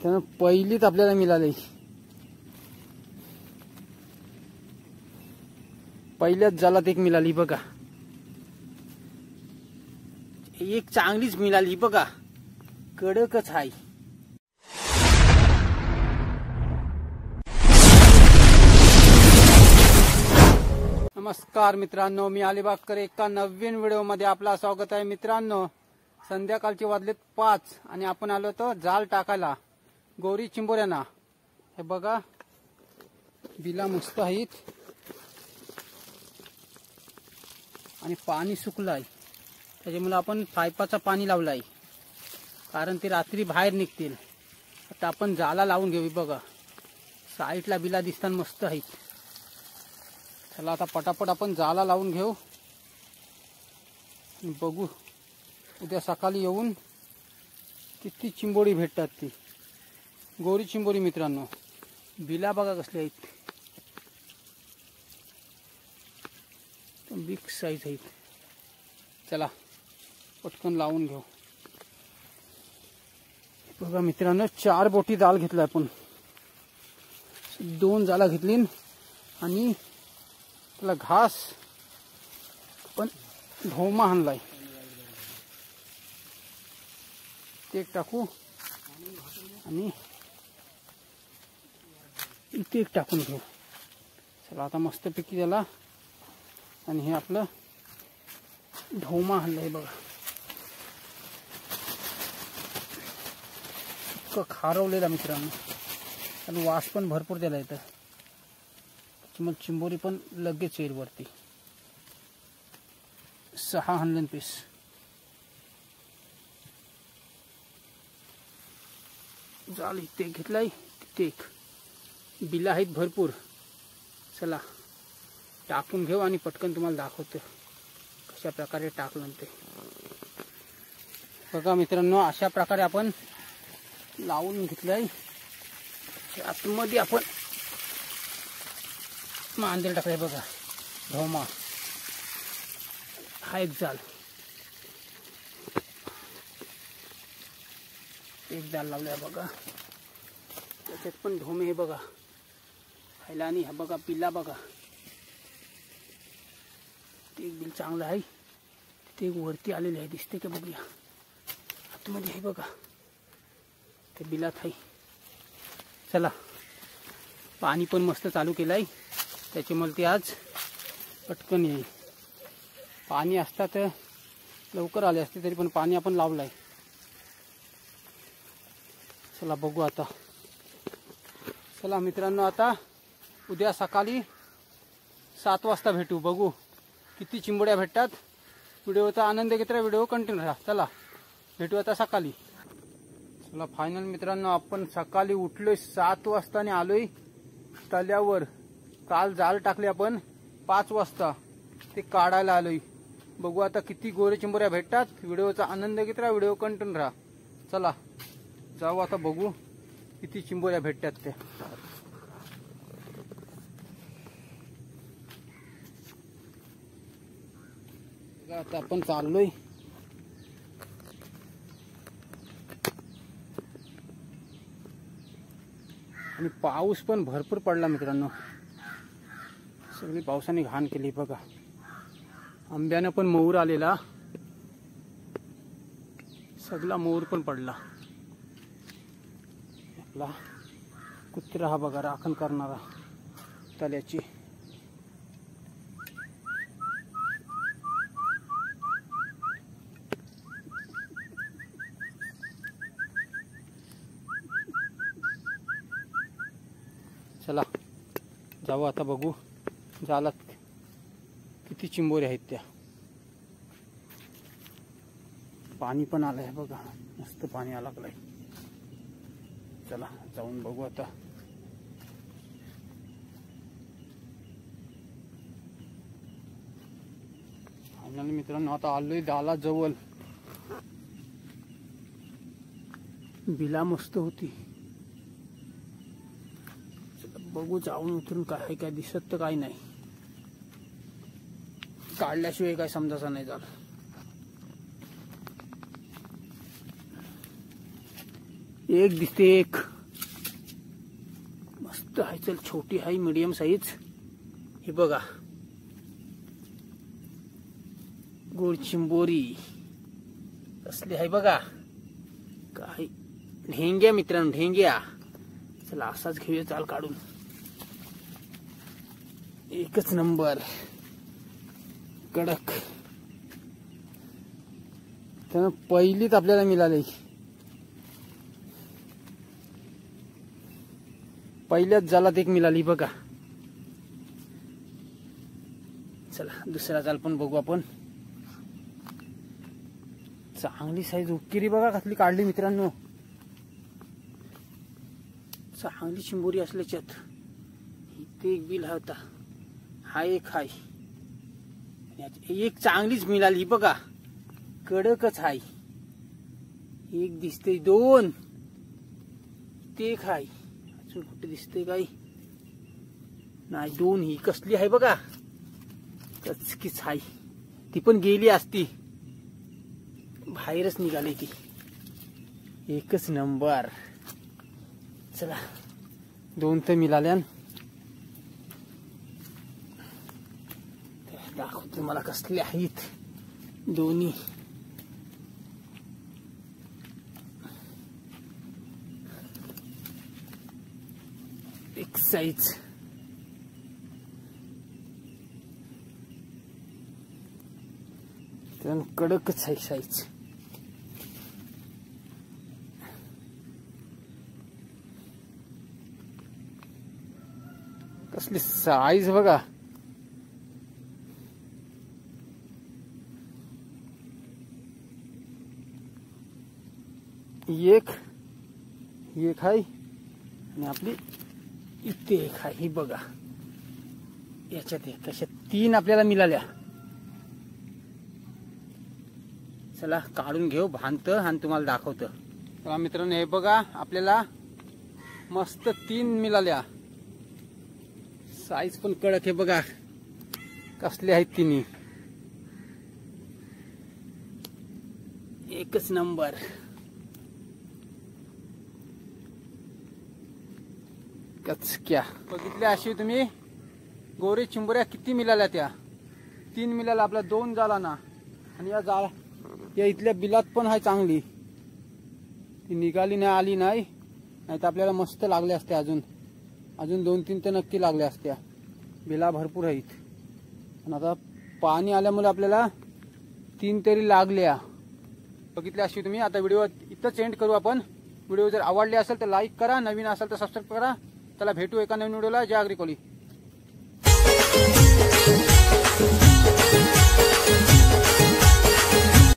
त्यानं पहिलीच आपल्याला मिळाली, पहिल्याच जालात एक मिळाली बघा, एक चांगलीच मिळाली बघा, कडकच आहे. नमस्कार मित्रांनो, मी अलिबागकर एका नवीन व्हिडिओ मध्ये आपला स्वागत आहे. मित्रांनो, संध्याकाळचे वाजलेत 5 आणि आपण आलो तो जाल टाकायला गौरी चिंबोऱ्यांना. हे बघा, बिला मस्त आहेत आणि पाणी सुकलाय, त्याच्यामुळे आपण पाईपाचं पाणी लावलंय, कारण ते रात्री बाहेर निघतील. आता आपण जाला लावून घेऊ. बघा, साईडला बिला दिसतात मस्त आहेत. चला आता पटापट आपण जाला लावून घेऊ, बघू उद्या सकाळी येऊन किती चिंबोरी भेटतात. ती गौरी चिंबोरी मित्रांनो, बिला बघा कसले आहेत, बिग साईज आहेत. चला पटकन लावून घेऊ. बघा मित्रांनो, 4 बोटी जाल घेतला आपण, 2 जाला घेतली आणि त्याला घास पण ढोमा आणलाय. ते टाकू आणि इथे एक टाकून घेऊ. चला आता मस्तपैकी त्याला, आणि हे आपलं ढोमा आणलंय बघा, इतकं खारवलेला मित्रांनो, आणि वास पण भरपूर त्याला येतं. मग चिंबोरी पण लगेच येईल वरती. 6 हंड्रेड पीस. जाल इथे घेतलाय, तिथे एक बिला आहेत भरपूर. चला टाकून घेऊ आणि पटकन तुम्हाला दाखवतो कशा प्रकारे टाकलं ते. बघा मित्रांनो, अशा प्रकारे आपण लावून घेतलंय. आतमध्ये आपण मांजर टाकलाय बघा, ढोमा. हा एक जाल, एक जाल लावलाय बघा, त्याच्यात पण ढोमे हे बघा खायला. आणि हा बघा बिल्ला बघा, ते एक बिल चांगलं आहे, ते एक वरती आलेले आहे, दिसते का बघूया. आतमध्ये हे बघा, ते बिलात आहे. चला, पाणी पण मस्त चालू केलंय, त्याच्यामुळे ते आज पटकन येईल. पाणी असता तर लवकर आले असते, तरी पण पाणी आपण लावलंय. चला बघू आता. चला मित्रांनो, आता उद्या सकाळी 7 वाजता भेटू, बघू किती चिंबोड्या भेटतात. व्हिडिओचा आनंद घेत राहा, व्हिडिओ कंटिन्यू राहा. चला भेटू आता सकाळी. चला फायनल मित्रांनो, आपण सकाळी उठलोय 7 वाजता आणि आलोय तल्यावर. काल जाल टाकले आपण 5 वाजता, ते काढायला आलोय. बघू आता किती गोरे चिंबोऱ्या भेटतात. व्हिडिओचा आनंद घेत राहा, व्हिडिओ कंटिन्यू राहा. चला जाऊ आता, बघू किती चिंबोऱ्या भेटतात ते. आता आपण चाललोय. आणि पाऊस पण भरपूर पडला मित्रांनो, सगळी पावसाने घाण केली बघा. आंब्यानं पण मोहर आलेला, सगळा मोहर पण पडला. आपला कुत्रा हा बघा, राखण करणारा तल्याची. चला जाऊ आता, बघू जालात किती चिंबोरे आहेत त्या. पाणी पण आलंय बघा, मस्त पाणी आलं लागलंय. चला जाऊन बघू आता. फायनली मित्रांनो, आता आलोय दाला जवळ. बिला मस्त होती, बघू जाऊन उतरून काय काय दिसत तर काही नाही. काढल्याशिवाय काय समजायचं नाही झालं. एक दिसते एक मस्त आहे. चल छोटी आहे मीडियम साईज. हे बघा गोड चिंबोरी कसली आहे बघा. काय ढेंग्या मित्रांनो ढेंग्या. चला असाच घेऊया चाल काढून. एकच नंबर कडक. त्यानं पहिलीच आपल्याला मिळाली. पहिल्याच जालात एक मिळाली बघा. चला दुसरा जाल पण बघू आपण. चांगली साईज उकिरी बघा कसली काढली मित्रांनो. चांगली चिंबोरी असल्याच्यात. इथे एक बिल होता. हा एक हाय. एक चांगलीच मिळाली बघा. कडकच हाय. एक दिसते दोन. ते एक हाय. अजून कुठे दिसते काही नाही. दोन ही कसली आहे बघा. कचकीच हाय. ती पण गेली असती बाहेरच निघाली ती. एकच नंबर. चला दोन तर मिळाल्या. दाखवतो मला कसले आहेत दोन्ही. एक साईज. कडकच आहे साईज. कसली साईज बघा. एक आहे आणि आपली इथे एक आहे. ही बघा याच्यात एक कशा तीन आपल्याला मिळाल्या. चला काढून घेऊ भांत आणि तुम्हाला दाखवतो. तर मित्रांनो हे बघा आपल्याला मस्त तीन मिळाल्या. साईज पण कडक आहे बघा कसले आहेत तिन्ही. एकच नंबर. कचक्या बघितल्या अशी तुम्ही. गोरे चिंबोऱ्या किती मिळाल्या त्या. तीन मिळाल्या आपल्या दोन झाला ना. आणि या इथल्या बिलात पण आहे चांगली. ती निघाली नाही आली नाही. नाही तर आपल्याला मस्त लागल्या असत्या. अजून दोन तीन तर नक्की लागल्या असत्या. बिला भरपूर आहेत. पण आता पाणी आल्यामुळे आपल्याला तीन तरी लागल्या. बघितल्या अशी तुम्ही. आता व्हिडिओ इथंच एंड करू आपण. व्हिडिओ जर आवडले असेल तर लाईक करा. नवीन असेल तर सबस्क्राईब करा. चला भेटू एका नवीन व्हिडिओला. जय अग्रिकोली.